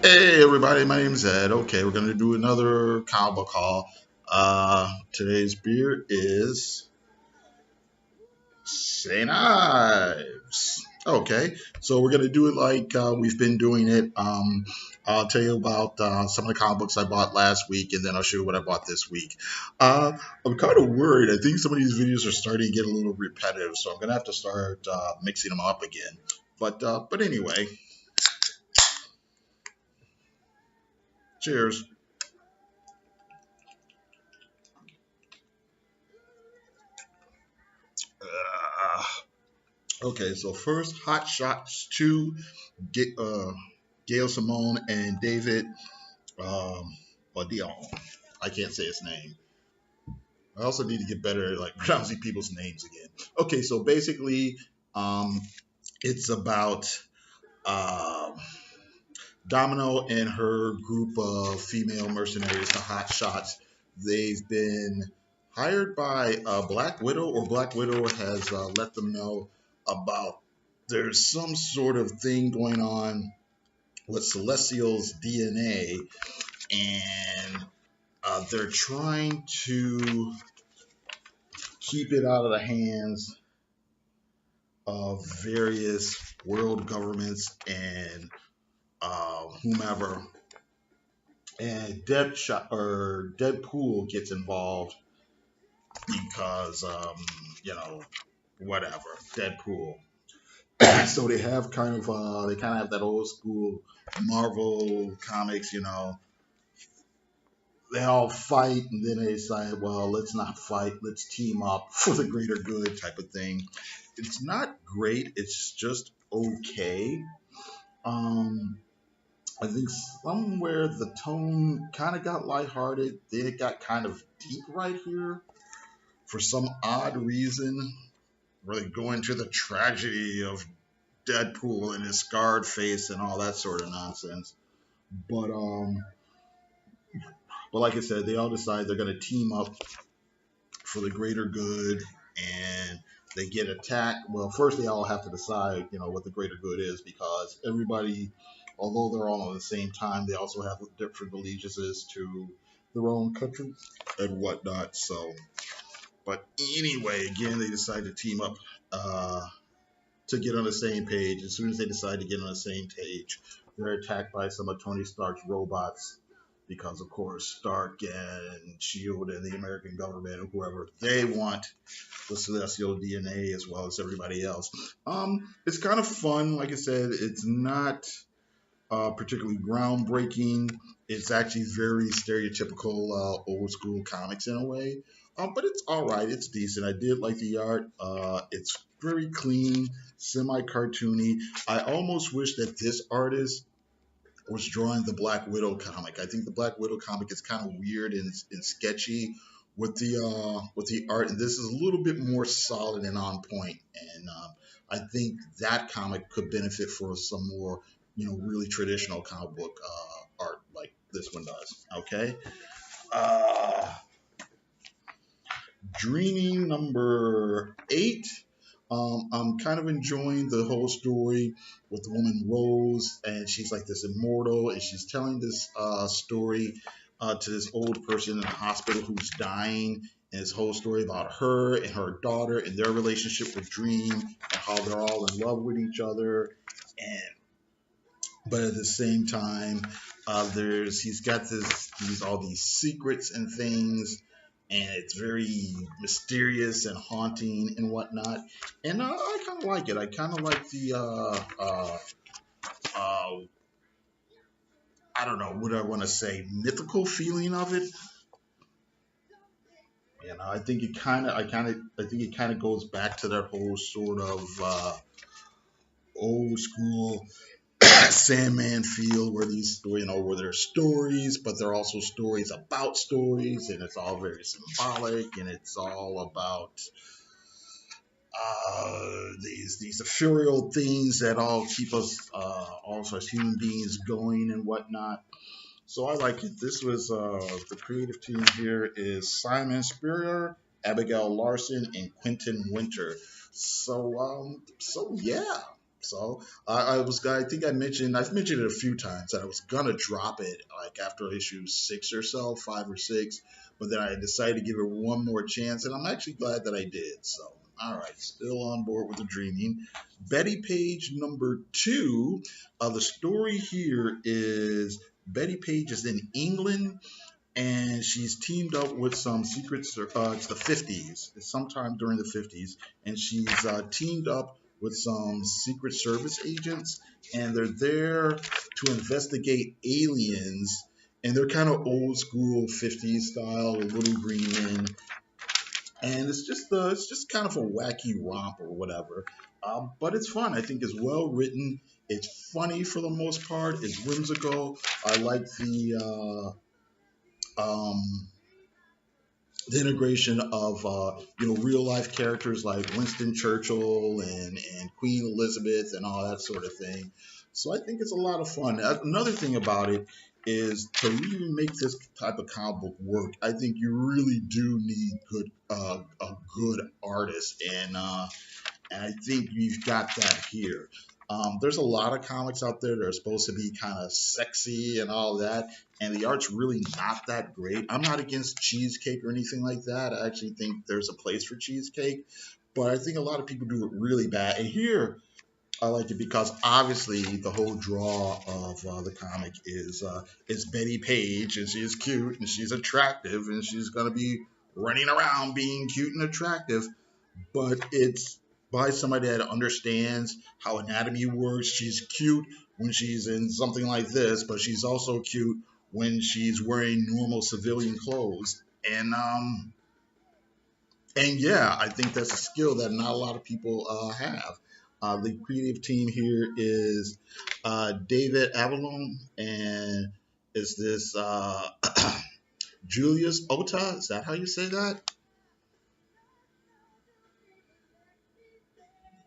Hey everybody, my name is Ed. Okay, we're gonna do another comic book haul. Today's beer is St. Ives. Okay, so we're gonna do it like we've been doing it. I'll tell you about some of the comic books I bought last week, and then I'll show you what I bought this week. I'm kind of worried. I think some of these videos are starting to get a little repetitive, so I'm gonna have to start mixing them up again. But anyway, cheers. Uh, Okay, so first, Hot Shots 2, Gail Simone and David Dion. I can't say his name. I also need to get better at like pronouncing people's names again. Okay, so basically, um, it's about um Domino and her group of female mercenaries, the Hot Shots. They've been hired by Black Widow, or Black Widow has let them know about there's some sort of thing going on with Celestial's DNA, and they're trying to keep it out of the hands of various world governments and whomever. And Deadpool gets involved because whatever, Deadpool. So they kind of have that old school Marvel comics, they all fight and then they decide, well, let's not fight, let's team up for the greater good type of thing. It's not great, it's just okay. Um, I think somewhere the tone kind of got lighthearted, then it got kind of deep right here for some odd reason. Really going to the tragedy of Deadpool and his scarred face and all that sort of nonsense. But um, but like I said, they all decide they're going to team up for the greater good, and they get attacked. Well, first they all have to decide, what the greater good is, because everybody, although they're all on the same time, they also have different allegiances to their own country and whatnot. So, but anyway, again, they decide to team up to get on the same page. As soon as they decide to get on the same page, they're attacked by some of Tony Stark's robots because, of course, Stark and Shield and the American government or whoever, they want the celestial DNA as well as everybody else. It's kind of fun. Like I said, it's not particularly groundbreaking. It's actually very stereotypical old school comics in a way. But it's all right. It's decent. I did like the art. It's very clean, semi cartoony. I almost wish that this artist was drawing the Black Widow comic. I think the Black Widow comic is kind of weird and sketchy with the art, and this is a little bit more solid and on point. And I think that comic could benefit for some more, really traditional comic book art like this one does. Okay. Uh, Dreaming number 8. I'm kind of enjoying the whole story with the woman Rose, and she's like this immortal, and she's telling this story to this old person in the hospital who's dying, and this whole story about her and her daughter and their relationship with Dream and how they're all in love with each other, and but at the same time, there's he's got these all these secrets and things, and it's very mysterious and haunting and whatnot. And I kind of like it. I kind of like the uh, I don't know what I want to say, mythical feeling of it. I think I think it kind of goes back to that whole sort of old school Sandman feel, where where there's stories, but there are also stories about stories, and it's all very symbolic, and it's all about these ethereal things that all keep us, also as human beings, going and whatnot. So I like it. This was the creative team here is Simon Spurrier, Abigail Larson, and Quentin Winter. So yeah. So I think I've mentioned it a few times that I was gonna drop it like after issue 6 or so, 5 or 6, but then I decided to give it one more chance, and I'm actually glad that I did. So, all right, still on board with the dreaming. Bettie Page number 2. The story here is Bettie Page is in England and she's teamed up with some it's the 50s, it's sometime during the 50s, and she's teamed up with some secret service agents, and they're there to investigate aliens, and they're kind of old school 50s style, little green men, and it's just kind of a wacky romp or whatever, but it's fun. I think it's well written, it's funny for the most part, it's whimsical. I like the integration of real life characters like Winston Churchill and Queen Elizabeth and all that sort of thing. So I think it's a lot of fun. Another thing about it is to really make this type of comic book work. I think you really do need a good artist, and I think you've got that here. There's a lot of comics out there that are supposed to be kind of sexy and all that, and the art's really not that great. I'm not against cheesecake or anything like that. I actually think there's a place for cheesecake, but I think a lot of people do it really bad. And here, I like it because obviously the whole draw of the comic is Bettie Page, and she's cute and she's attractive and she's gonna be running around being cute and attractive, but it's by somebody that understands how anatomy works. She's cute when she's in something like this, but she's also cute when she's wearing normal civilian clothes. And yeah, I think that's a skill that not a lot of people have. The creative team here is David Avalon, and is this Julius Ota? Is that how you say that?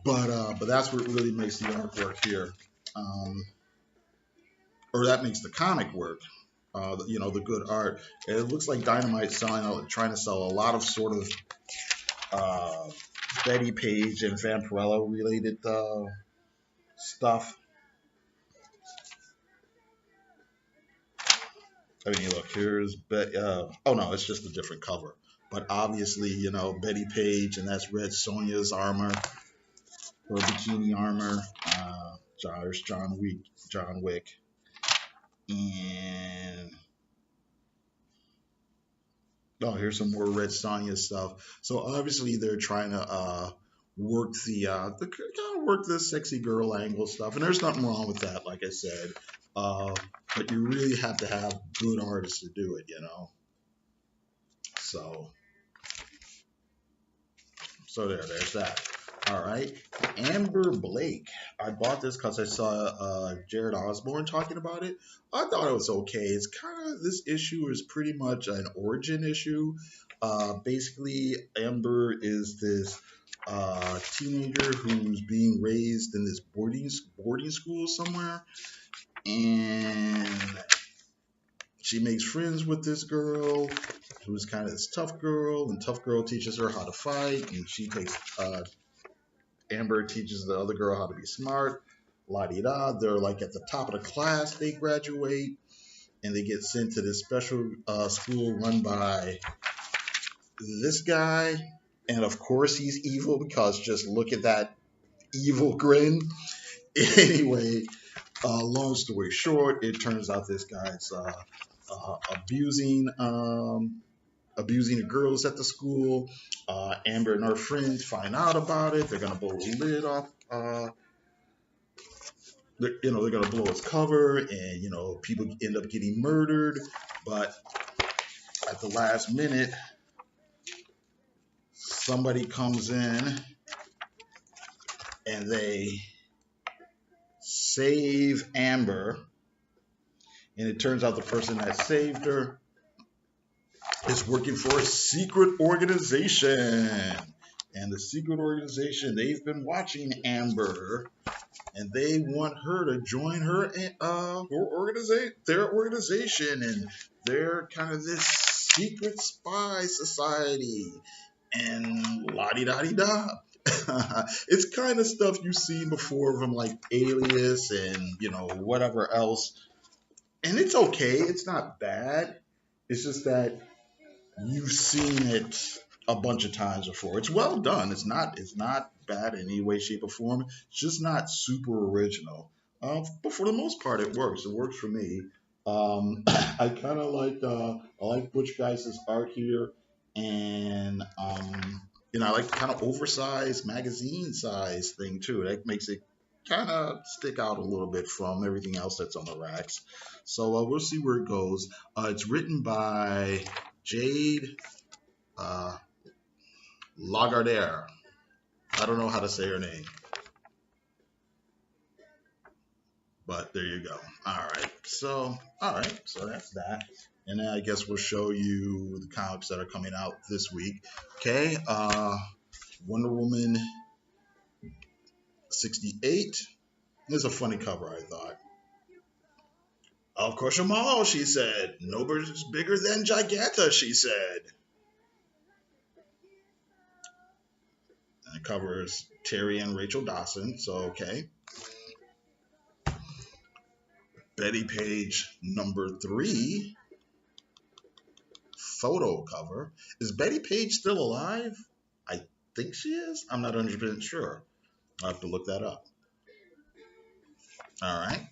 But that's what really makes the artwork here, um, or that makes the comic work. The good art. It looks like Dynamite trying to sell a lot of sort of uh, Bettie Page and Vampirella related stuff. I mean, look, here's oh no, it's just a different cover. But obviously, Bettie Page, and that's Red Sonja's armor, or bikini armor. There's John Wick, and oh, here's some more Red Sonja stuff. So obviously they're trying to kind of work this sexy girl angle stuff, and there's nothing wrong with that, like I said. Uh, but you really have to have good artists to do it. So there's that. All right, Amber Blake. I bought this because I saw Jared Osborne talking about it. I thought it was okay. It's kind of, this issue is pretty much an origin issue. Basically, Amber is this teenager who's being raised in this boarding school somewhere, and she makes friends with this girl who's kind of this tough girl, and tough girl teaches her how to fight, and Amber teaches the other girl how to be smart. La di da. They're like at the top of the class. They graduate, and they get sent to this special school run by this guy. And of course, he's evil because just look at that evil grin. Anyway, long story short, it turns out this guy's abusing the girls at the school. Amber and her friends find out about it. They're gonna blow the lid off. They're gonna blow his cover, and people end up getting murdered. But at the last minute, somebody comes in and they save Amber. And it turns out the person that saved her is working for a secret organization. And the secret organization, they've been watching Amber, and they want her to join their organization, and they're kind of this secret spy society, and la di da di da. It's kind of stuff you've seen before from like Alias and whatever else, and it's okay. It's not bad. It's just that you've seen it a bunch of times before. It's well done. It's not bad in any way, shape, or form. It's just not super original. But for the most part, it works. It works for me. I kind of I like Butch Guys' art here, and I like the kind of oversized magazine size thing too. That makes it kind of stick out a little bit from everything else that's on the racks. So we'll see where it goes. It's written by Jade uh, Lagardère. I don't know how to say her name, but there you go. All right, so that's that. And then I guess we'll show you the comics that are coming out this week. Okay, Wonder Woman 68. This is a funny cover, I thought. Of course, them all, she said. Nobody's bigger than Giganta, she said. And it covers Terry and Rachel Dawson, so okay. Bettie Page #3 photo cover. Is Bettie Page still alive? I think she is. I'm not 100% sure. I'll have to look that up. All right.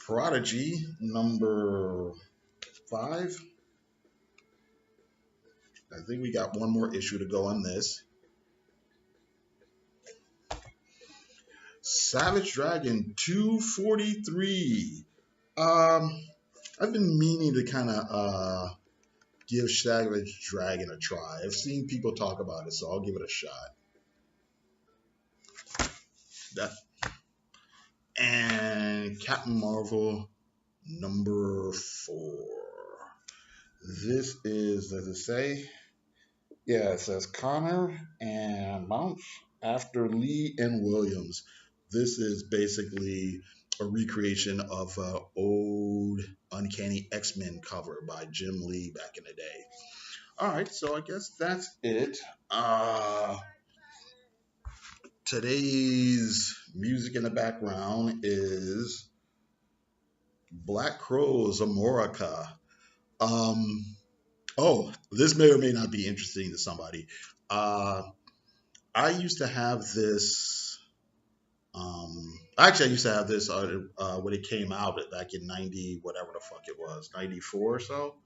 Prodigy #5. I think we got one more issue to go on this. Savage Dragon 243. I've been meaning to kind of give Savage Dragon a try. I've seen people talk about it, so I'll give it a shot. That and Captain Marvel #4. This is, does it say? Yeah, it says Connor and Mounts after Lee and Williams. This is basically a recreation of an old Uncanny X-Men cover by Jim Lee back in the day. All right, so I guess that's it. Today's music in the background is Black Crowes Amorica. Oh, this may or may not be interesting to somebody. I used to have this. Actually, I used to have this when it came out back in 90, whatever the fuck it was, 94 or so.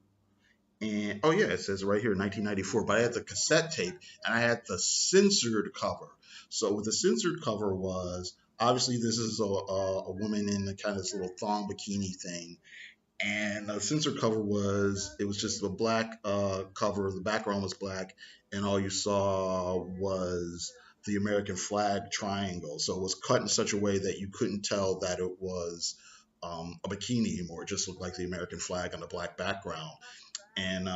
And oh yeah, it says right here 1994. But I had the cassette tape and I had the censored cover. So what the censored cover was, obviously this is a woman in the kind of this little thong bikini thing. And the censored cover it was just a black cover. The background was black, and all you saw was the American flag triangle. So it was cut in such a way that you couldn't tell that it was a bikini anymore. It just looked like the American flag on a black background. And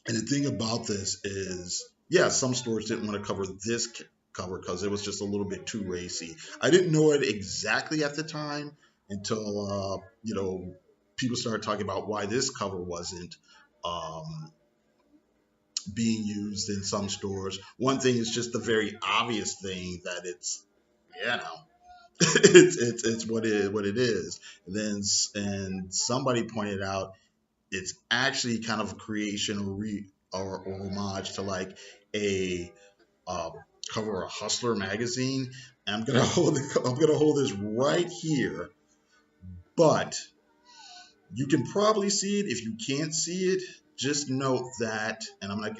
the thing about this is, yeah, some stores didn't want to cover this cover because it was just a little bit too racy. I didn't know it exactly at the time until people started talking about why this cover wasn't being used in some stores. One thing is just the very obvious thing that it's, it's what it is. And somebody pointed out it's actually kind of a creation or homage to like a cover of Hustler magazine. And I'm gonna hold this right here, but you can probably see it. If you can't see it, just note that, and I'm not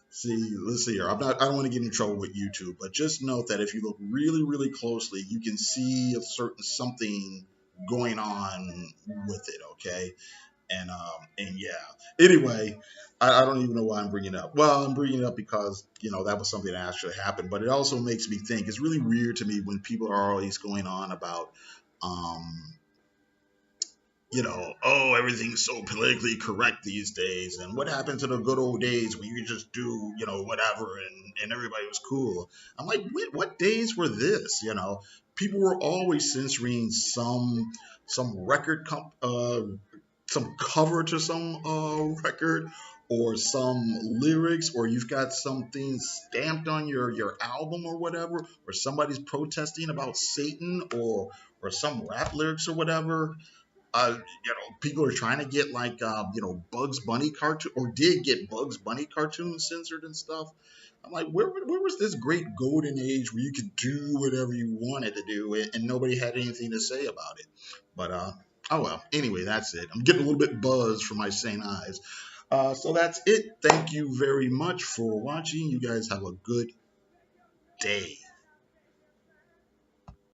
see. Let's see here. I don't want to get in trouble with YouTube, but just note that if you look really, really closely, you can see a certain something going on with it. Okay, and yeah. Anyway, I don't even know why I'm bringing it up. Well, I'm bringing it up because that was something that actually happened, but it also makes me think. It's really weird to me when people are always going on about oh, everything's so politically correct these days. And what happened to the good old days when you could just do, whatever and everybody was cool? I'm like, what days were this? People were always censoring some record, some cover to some record, or some lyrics, or you've got something stamped on your album or whatever, or somebody's protesting about Satan, or some rap lyrics or whatever, people are trying to get like Bugs Bunny cartoon, or did get Bugs Bunny cartoons censored and stuff. I'm like, where was this great golden age where you could do whatever you wanted to do, and nobody had anything to say about it? But oh well. Anyway, that's it. I'm getting a little bit buzzed from my St. Eyes. So that's it. Thank you very much for watching. You guys have a good day.